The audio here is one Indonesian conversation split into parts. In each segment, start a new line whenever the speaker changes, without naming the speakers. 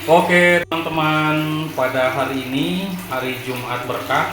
Oke teman-teman, pada hari ini hari Jumat berkah,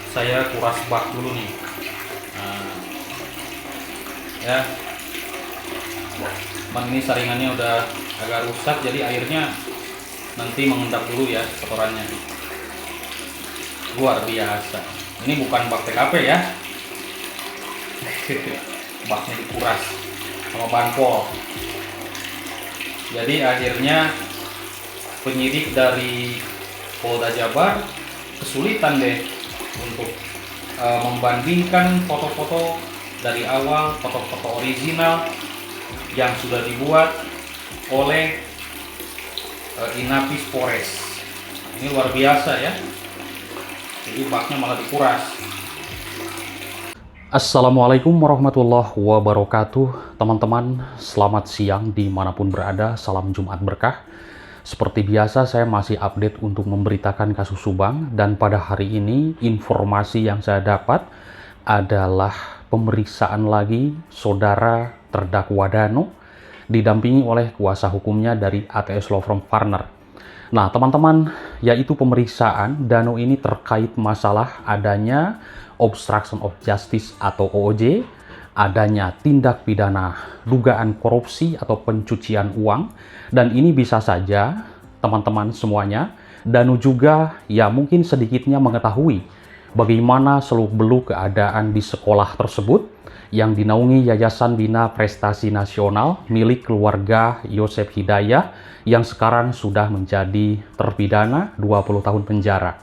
saya kuras bak dulu nih. Nah, ya, ini saringannya udah agak rusak, jadi airnya nanti mengendap dulu ya kotorannya. Luar biasa. Ini bukan bak TKP ya, baknya dikuras sama banpol. Jadi akhirnya penyidik dari Polda Jabar kesulitan deh untuk membandingkan foto-foto dari awal, foto-foto original yang sudah dibuat oleh Inafis Polres. Ini luar biasa ya. Jadi baknya malah dikuras. Assalamualaikum warahmatullahi wabarakatuh. Teman-teman, selamat siang dimanapun berada. Salam Jumat berkah. Seperti biasa, saya masih update untuk memberitakan kasus Subang, dan pada hari ini informasi yang saya dapat adalah pemeriksaan lagi saudara terdakwa Dano didampingi oleh kuasa hukumnya dari ATS Law Firm Partner. Nah, teman-teman, yaitu pemeriksaan Dano ini terkait masalah adanya obstruction of justice atau OOJ, adanya tindak pidana dugaan korupsi atau pencucian uang, dan ini bisa saja teman-teman semuanya, Dano juga ya mungkin sedikitnya mengetahui bagaimana seluk-beluk keadaan di sekolah tersebut yang dinaungi Yayasan Bina Prestasi Nasional milik keluarga Yosef Hidayah yang sekarang sudah menjadi terpidana 20 tahun penjara.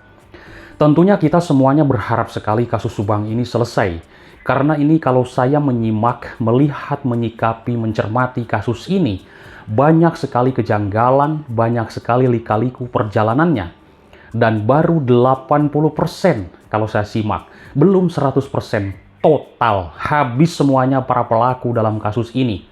Tentunya kita semuanya berharap sekali kasus Subang ini selesai. Karena ini kalau saya menyimak, melihat, menyikapi, mencermati kasus ini, banyak sekali kejanggalan, banyak sekali lika-liku perjalanannya. Dan baru 80% kalau saya simak, belum 100% total, habis semuanya para pelaku dalam kasus ini.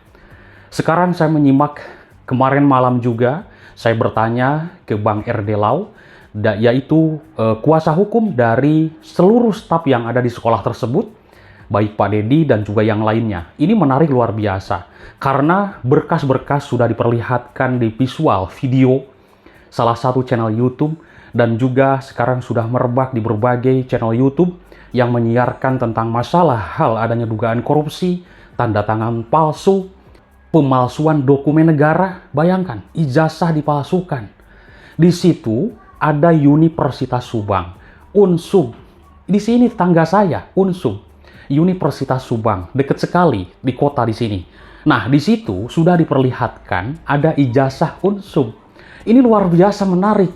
Sekarang saya menyimak, kemarin malam juga, saya bertanya ke Bang RD Lau, yaitu kuasa hukum dari seluruh staf yang ada di sekolah tersebut, baik Pak Dedi dan juga yang lainnya. Ini menarik luar biasa, karena berkas-berkas sudah diperlihatkan di visual video salah satu channel YouTube, dan juga sekarang sudah merebak di berbagai channel YouTube yang menyiarkan tentang masalah hal adanya dugaan korupsi, tanda tangan palsu, pemalsuan dokumen negara. Bayangkan, ijazah dipalsukan. Di situ ada Universitas Subang, Unsub. Di sini tetangga saya, Unsub. Universitas Subang, dekat sekali di kota di sini. Nah, di situ sudah diperlihatkan ada ijazah Unsub. Ini luar biasa menarik.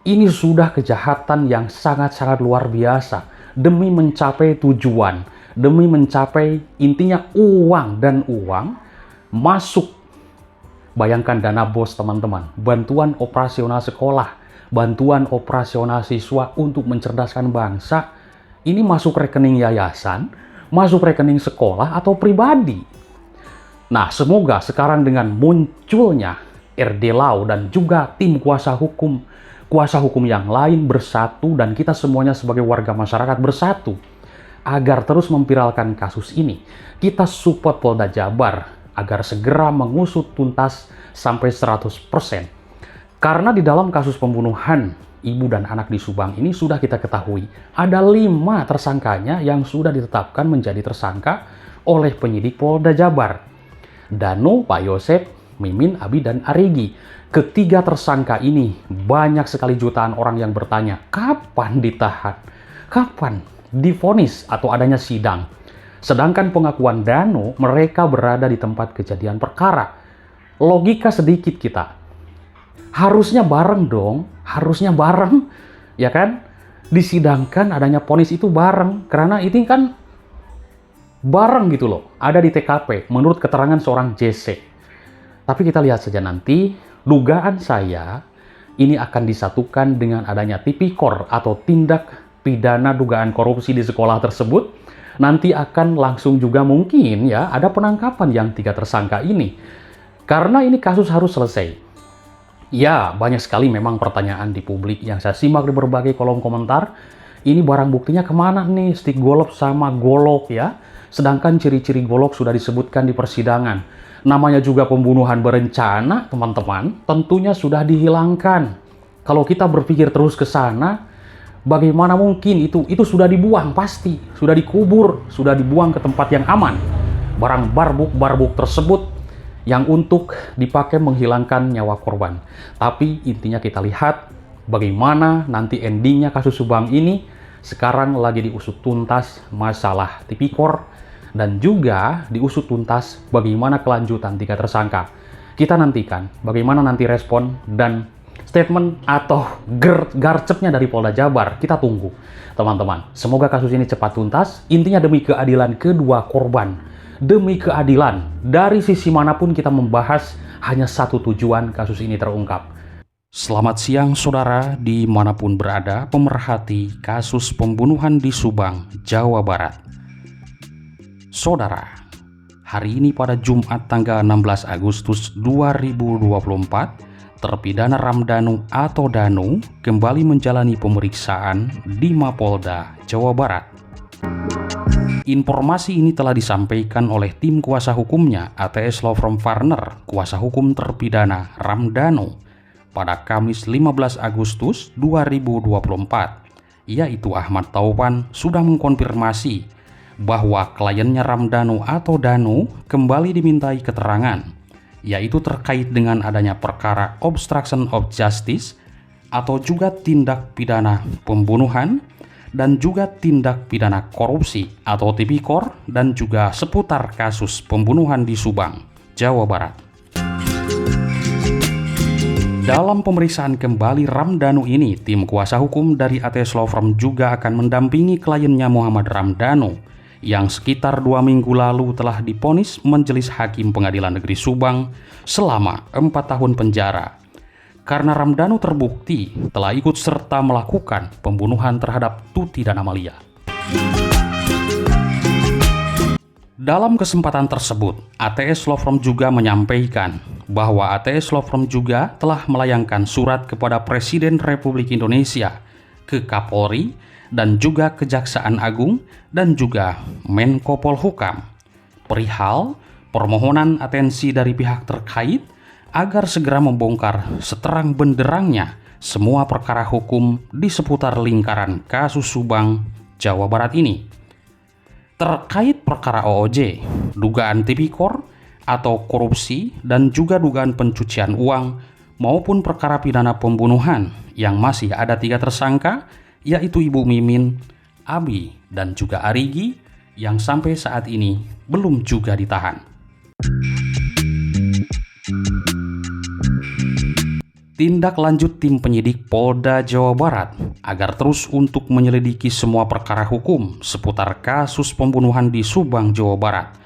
Ini sudah kejahatan yang sangat-sangat luar biasa demi mencapai tujuan, demi mencapai intinya uang, dan uang masuk. Bayangkan dana BOS teman-teman, bantuan operasional sekolah, bantuan operasional siswa untuk mencerdaskan bangsa. Ini masuk rekening yayasan, masuk rekening sekolah atau pribadi. Nah, semoga sekarang dengan munculnya RD Lau dan juga tim kuasa hukum yang lain bersatu, dan kita semuanya sebagai warga masyarakat bersatu agar terus memviralkan kasus ini. Kita support Polda Jabar agar segera mengusut tuntas sampai 100%. Karena di dalam kasus pembunuhan ibu dan anak di Subang ini sudah kita ketahui ada 5 tersangkanya yang sudah ditetapkan menjadi tersangka oleh penyidik Polda Jabar. Dano, Pak Yosef, Mimin, Abi, dan Arigi. Ketiga tersangka ini banyak sekali jutaan orang yang bertanya, kapan ditahan? Kapan divonis atau adanya sidang? Sedangkan pengakuan Dano, mereka berada di tempat kejadian perkara. Logika sedikit kita. Harusnya bareng dong, harusnya bareng, ya kan? Disidangkan adanya vonis itu bareng, karena ini kan bareng gitu loh, ada di TKP menurut keterangan seorang JC. Tapi kita lihat saja nanti. Dugaan saya ini akan disatukan dengan adanya tipikor atau tindak pidana dugaan korupsi di sekolah tersebut. Nanti akan langsung juga mungkin ya ada penangkapan yang 3 tersangka ini. Karena ini kasus harus selesai. Ya, banyak sekali memang pertanyaan di publik yang saya simak di berbagai kolom komentar. Ini barang buktinya kemana nih, stick golok sama golok ya? Sedangkan ciri-ciri golok sudah disebutkan di persidangan. Namanya juga pembunuhan berencana, teman-teman, tentunya sudah dihilangkan. Kalau kita berpikir terus ke sana, bagaimana mungkin itu sudah dibuang pasti, sudah dikubur, sudah dibuang ke tempat yang aman. Barang barbuk tersebut yang untuk dipakai menghilangkan nyawa korban. Tapi intinya kita lihat bagaimana nanti endingnya kasus Subang ini. Sekarang lagi diusut tuntas masalah tipikor dan juga diusut tuntas bagaimana kelanjutan 3 tersangka. Kita nantikan bagaimana nanti respon dan statement atau garcepnya dari Polda Jabar. Kita tunggu, teman-teman. Semoga kasus ini cepat tuntas. Intinya demi keadilan kedua korban. Demi keadilan, dari sisi manapun kita membahas hanya satu tujuan kasus ini terungkap. Selamat siang saudara dimanapun berada pemerhati kasus pembunuhan di Subang, Jawa Barat. Saudara, hari ini pada Jumat tanggal 16 Agustus 2024, terpidana Ramdhanu atau Danu kembali menjalani pemeriksaan di Mapolda, Jawa Barat. Informasi ini telah disampaikan oleh tim kuasa hukumnya ATS Law Firm Partner, kuasa hukum terpidana Ramdhanu, pada Kamis 15 Agustus 2024, yaitu Ahmad Taufan sudah mengkonfirmasi bahwa kliennya Ramdhanu atau Danu kembali dimintai keterangan, yaitu terkait dengan adanya perkara obstruction of justice atau juga tindak pidana pembunuhan dan juga tindak pidana korupsi atau tipikor dan juga seputar kasus pembunuhan di Subang, Jawa Barat. Dalam pemeriksaan kembali Ramdhanu ini, tim kuasa hukum dari ATS Law Firm juga akan mendampingi kliennya Muhammad Ramdhanu yang sekitar 2 minggu lalu telah divonis Majelis Hakim Pengadilan Negeri Subang selama 4 tahun penjara karena Ramdhanu terbukti telah ikut serta melakukan pembunuhan terhadap Tuti dan Amalia. Dalam kesempatan tersebut, ATS Law Firm juga menyampaikan bahwa ATS Law Firm juga telah melayangkan surat kepada Presiden Republik Indonesia, ke Kapolri, dan juga Kejaksaan Agung, dan juga Menko Polhukam, perihal permohonan atensi dari pihak terkait agar segera membongkar seterang benderangnya semua perkara hukum di seputar lingkaran kasus Subang, Jawa Barat ini. Terkait perkara OOJ, dugaan tipikor atau korupsi dan juga dugaan pencucian uang maupun perkara pidana pembunuhan yang masih ada 3 tersangka, yaitu Ibu Mimin, Abi, dan juga Arigi yang sampai saat ini belum juga ditahan. Tindak lanjut tim penyidik Polda Jawa Barat agar terus untuk menyelidiki semua perkara hukum seputar kasus pembunuhan di Subang, Jawa Barat.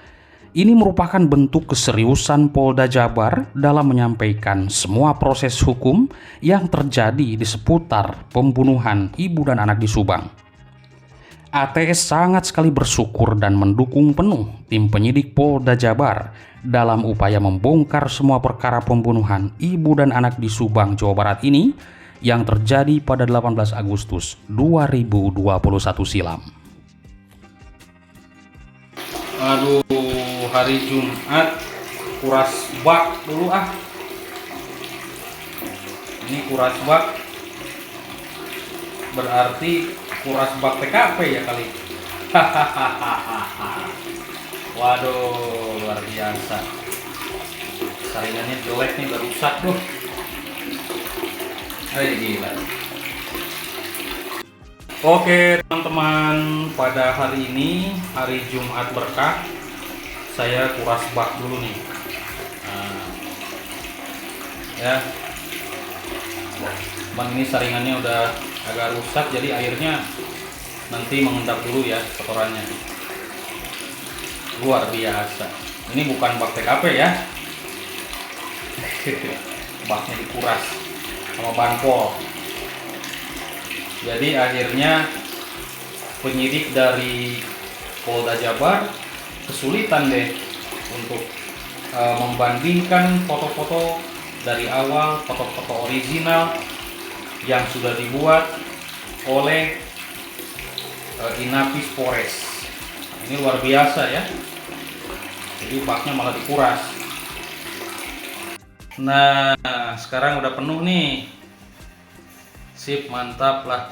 Ini merupakan bentuk keseriusan Polda Jabar dalam menyampaikan semua proses hukum yang terjadi di seputar pembunuhan ibu dan anak di Subang. ATS sangat sekali bersyukur dan mendukung penuh tim penyidik Polda Jabar dalam upaya membongkar semua perkara pembunuhan ibu dan anak di Subang, Jawa Barat ini yang terjadi pada 18 Agustus 2021 silam. Aduh, hari Jumat kuras bak dulu ah. Ini kuras bak berarti kuras bak TKP ya kali. Waduh, luar biasa. Saringannya jelek nih, udah rusak tuh. Gila. Oke teman-teman, pada hari ini, hari Jumat berkah, saya kuras bak dulu nih. Nah, ya, bang, ini saringannya udah agak rusak, jadi airnya nanti mengendap dulu ya kotorannya. Luar biasa. Ini bukan bak TKP ya. Baknya dikuras sama banpol. Jadi akhirnya penyidik dari Polda Jabar kesulitan deh untuk membandingkan foto-foto dari awal, foto-foto original yang sudah dibuat oleh Inapis Polres. Ini luar biasa ya. Jadi baknya malah dikuras. Nah, sekarang udah penuh nih. Sip, mantap lah.